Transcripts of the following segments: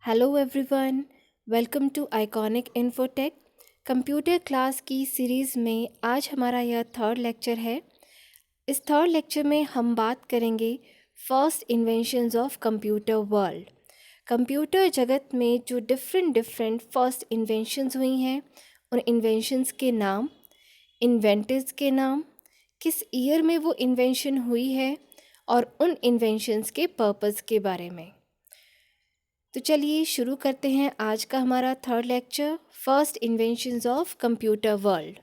Hello everyone, welcome to Iconic Infotech. Computer class की series में आज हमारा यह थर्ड लेक्चर है। इस थर्ड लेक्चर में हम बात करेंगे first inventions of computer world. Computer जगत में जो डिफरेंट फर्स्ट इन्वेंशंस हुई हैं, उन इन्वेंशंस के नाम, इन्वेंटर्स के नाम, किस ईयर में वो इन्वेंशन हुई है और उन इन्वेंशंस के पर्पस के बारे में। तो चलिए शुरू करते हैं आज का हमारा third lecture, first inventions of computer world.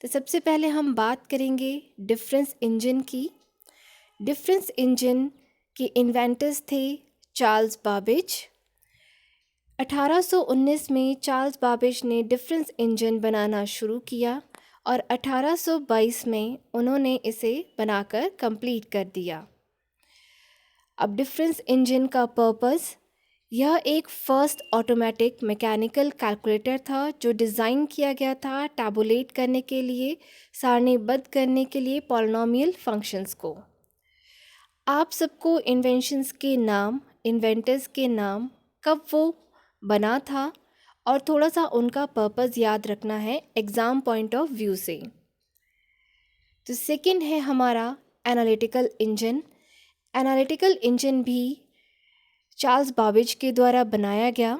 तो सबसे पहले हम बात करेंगे डिफरेंस इंजन की। डिफरेंस इंजन के इन्वेंटर्स थे चार्ल्स बाबेज। 1819 में चार्ल्स बाबेज ने डिफरेंस इंजन बनाना शुरू किया और 1822 में उन्होंने इसे बनाकर कंप्लीट कर दिया। अब डिफरेंस इंजन का पर्पस, यह एक फर्स्ट ऑटोमेटिक मैकेनिकल कैलकुलेटर था जो डिज़ाइन किया गया था टैबुलेट करने के लिए, सारणीबद्ध करने के लिए पॉलिनोमियल फंक्शंस को। आप सबको इन्वेंशंस के नाम, इन्वेंटर्स के नाम, कब वो बना था और थोड़ा सा उनका पर्पस याद रखना है एग्ज़ाम पॉइंट ऑफ व्यू से। तो सेकंड है हमारा एनालिटिकल इंजन। एनालिटिकल इंजन भी चार्ल्स बाबेज के द्वारा बनाया गया।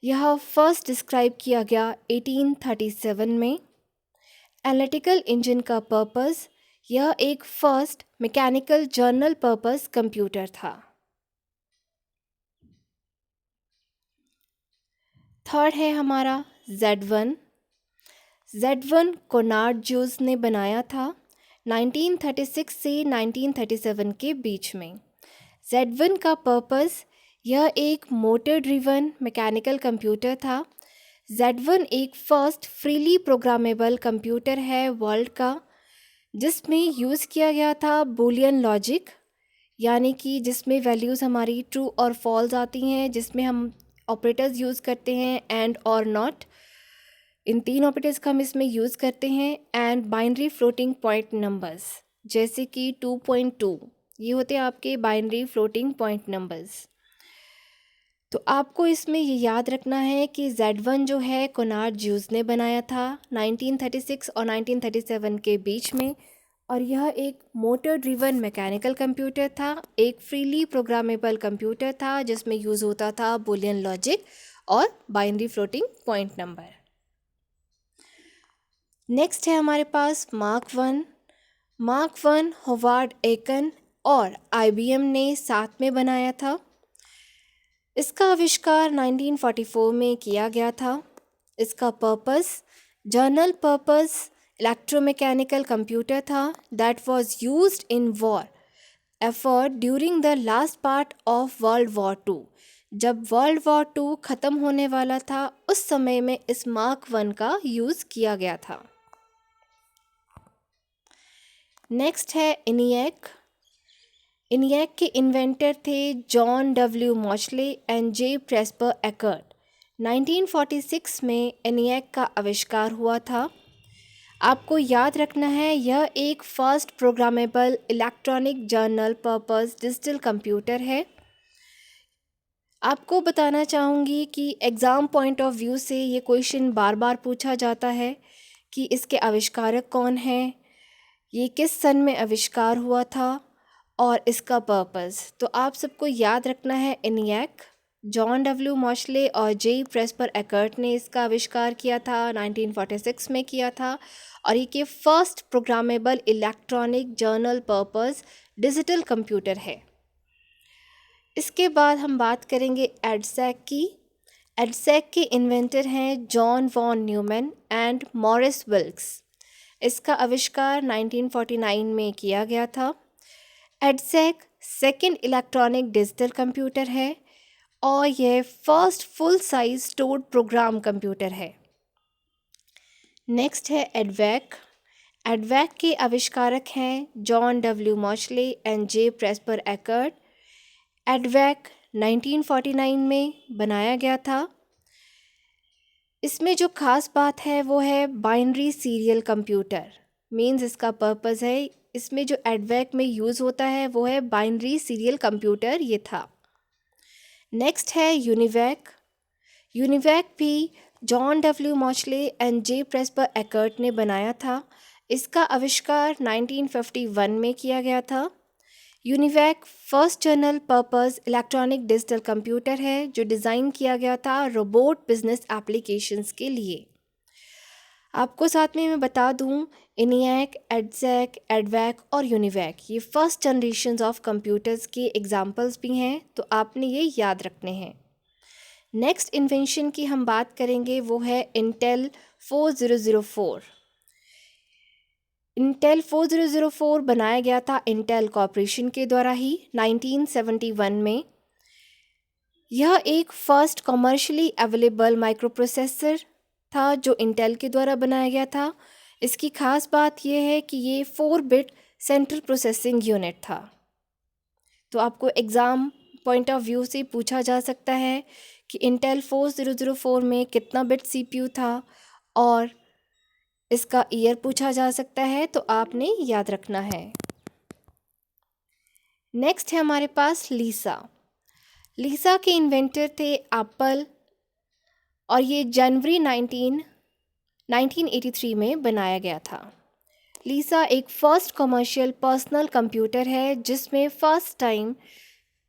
यह फर्स्ट डिस्क्राइब किया गया 1837 में। एनालिटिकल इंजन का पर्पस, यह एक first mechanical journal purpose computer था। थर्ड है हमारा Z1। Z1 कोनार्ड जूस ने बनाया था 1936 से 1937 के बीच में। Z1 का पर्पस, यह एक मोटर ड्रिवन मैकेनिकल कंप्यूटर था। Z1 एक फर्स्ट फ्रीली प्रोग्रामेबल कंप्यूटर है वर्ल्ड का, जिसमें यूज़ किया गया था बूलियन लॉजिक, यानी कि जिसमें वैल्यूज़ हमारी ट्रू और फॉल्स आती हैं, जिसमें हम ऑपरेटर्स यूज़ करते हैं एंड और नॉट। इन तीन ऑपरेटर्स का हम इसमें यूज़ करते हैं। And binary floating point numbers, जैसे कि 2.2, ये होते हैं आपके बाइनरी फ्लोटिंग पॉइंट नंबर्स। तो आपको इसमें ये याद रखना है कि Z1 जो है कोनार्ड जूस ने बनाया था 1936 और 1937 के बीच में, और यह एक मोटर ड्रिवन मैकेनिकल कंप्यूटर था, एक फ्रीली प्रोग्रामेबल कंप्यूटर था जिसमें यूज़ होता था बूलियन लॉजिक और binary floating point number. Next है हमारे पास mark one. Mark one Howard Aiken और IBM ने साथ में बनाया था। इसका आविष्कार 1944 में किया गया था। इसका purpose general purpose electromechanical computer था that was used in war effort during the last part of world war two. जब वर्ल्ड वॉर टू ख़त्म होने वाला था, उस समय में इस मार्क वन का यूज़ किया गया था। नेक्स्ट है इनिएक। इनिएक के इन्वेंटर थे John W Mauchly and J Presper Eckert. 1946 में इनिएक का आविष्कार हुआ था। आपको याद रखना है, यह एक first programmable electronic journal purpose digital computer है। आपको बताना चाहूँगी कि एग्ज़ाम पॉइंट ऑफ व्यू से ये क्वेश्चन बार बार पूछा जाता है कि इसके आविष्कारक कौन हैं, ये किस सन में आविष्कार हुआ था और इसका पर्पस। तो आप सबको याद रखना है इनिएक, जॉन डब्ल्यू मॉचले और जे प्रेस्पर एकर्ट ने इसका आविष्कार किया था, 1946 में किया था, और ये के first programmable electronic journal purpose digital computer है। इसके बाद हम बात करेंगे एडसैक की। एडसैक के इन्वेंटर हैं John von Neumann and Maurice Wilkes. इसका आविष्कार 1949 में किया गया था। EDSAC second electronic digital computer है और यह first full size stored program computer है। नेक्स्ट है एडवैक। एडवैक के आविष्कारक हैं John W Mauchly and J Presper Eckert. EDVAC 1949 में बनाया गया था। इसमें जो ख़ास बात है वो है बाइनरी सीरियल कंप्यूटर। मीन्स इसका पर्पस है, इसमें जो एडवैक में यूज़ होता है वो है बाइनरी सीरियल कंप्यूटर, ये था। नेक्स्ट है यूनिवैक। यूनिवैक भी John W Mauchly and J Presper Eckert ने बनाया था। इसका आविष्कार 1951 में किया गया था। UNIVAC first general purpose electronic digital computer है जो डिज़ाइन किया गया था रोबोट बिजनेस एप्लीकेशंस के लिए। आपको साथ में मैं बता दूं, इनियैक, एडजैक, एडवैक और यूनिवैक ये फर्स्ट जनरेशन्स ऑफ कंप्यूटर्स के एग्जाम्पल्स भी हैं, तो आपने ये याद रखने हैं। नेक्स्ट इन्वेंशन की हम बात करेंगे वो है इंटेल 4004। इंटेल 4004 बनाया गया था इंटेल कॉर्पोरेशन के द्वारा ही 1971 में। यह एक फर्स्ट कमर्शियली अवेलेबल माइक्रोप्रोसेसर था जो इंटेल के द्वारा बनाया गया था। इसकी खास बात यह है कि ये 4 बिट सेंट्रल प्रोसेसिंग यूनिट था। तो आपको एग्ज़ाम पॉइंट ऑफ व्यू से पूछा जा सकता है कि इंटेल 4004 में कितना बिट सीपीयू था और इसका ईयर पूछा जा सकता है, तो आपने याद रखना है। नेक्स्ट है हमारे पास लीसा। लीसा के इन्वेंटर थे एप्पल और ये जनवरी 1983 में बनाया गया था। लीसा एक फ़र्स्ट कमर्शियल पर्सनल कंप्यूटर है जिसमें first time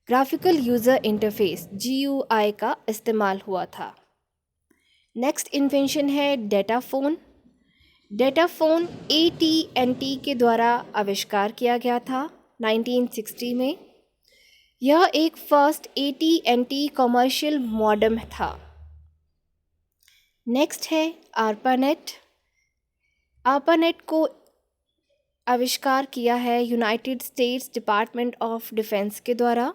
graphical user interface GUI का इस्तेमाल हुआ था। नेक्स्ट इन्वेंशन है data phone. Data phone AT&T के द्वारा आविष्कार किया गया था 1960 में। यह एक फ़र्स्ट AT&T कमर्शियल मॉडेम था। नेक्स्ट है ARPANET। ARPANET को आविष्कार किया है United states department of defence के द्वारा।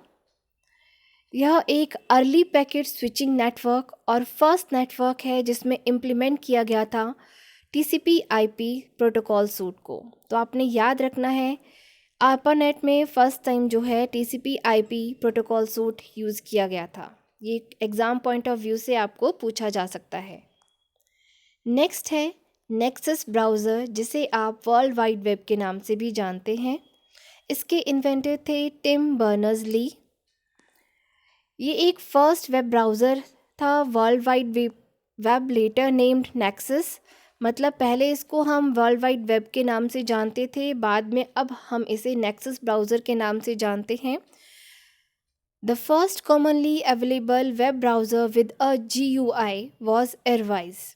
यह एक अर्ली पैकेट स्विचिंग नेटवर्क और फर्स्ट नेटवर्क है जिसमें इम्प्लीमेंट किया गया था TCP/IP प्रोटोकॉल सूट को। तो आपने याद रखना है ARPANET में फ़र्स्ट टाइम जो है TCP/IP प्रोटोकॉल सूट यूज़ किया गया था। ये एग्ज़ाम पॉइंट ऑफ व्यू से आपको पूछा जा सकता है। नेक्स्ट है नेक्सस ब्राउज़र, जिसे आप वर्ल्ड वाइड वेब के नाम से भी जानते हैं। इसके इन्वेंटर थे टिम बर्नर्स-ली। ये एक फ़र्स्ट वेब ब्राउज़र था World Wide Web later named Nexus. मतलब पहले इसको हम वर्ल्ड वाइड वेब के नाम से जानते थे, बाद में अब हम इसे नेक्सस ब्राउज़र के नाम से जानते हैं। The first commonly available web browser with a GUI was Erwise.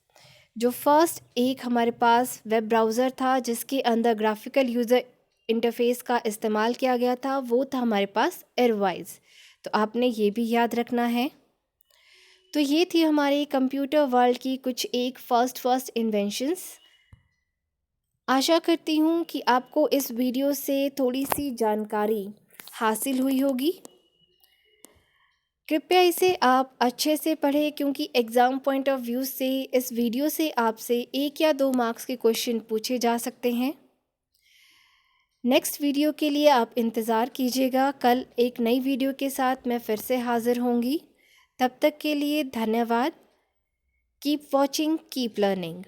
जो फर्स्ट एक हमारे पास वेब ब्राउज़र था जिसके अंदर ग्राफिकल यूज़र इंटरफेस का इस्तेमाल किया गया था, वो था हमारे पास एयरवाइज। तो आपने ये भी याद रखना है। तो ये थी हमारे कंप्यूटर वर्ल्ड की कुछ एक फर्स्ट इन्वेंशंस। आशा करती हूँ कि आपको इस वीडियो से थोड़ी सी जानकारी हासिल हुई होगी। कृपया इसे आप अच्छे से पढ़ें क्योंकि एग्ज़ाम पॉइंट ऑफ व्यू से इस वीडियो से आपसे 1 या 2 मार्क्स के क्वेश्चन पूछे जा सकते हैं। नेक्स्ट वीडियो के लिए आप इंतज़ार कीजिएगा। कल एक नई वीडियो के साथ मैं फिर से हाज़िर होंगी। तब तक के लिए धन्यवाद। Keep watching, keep learning.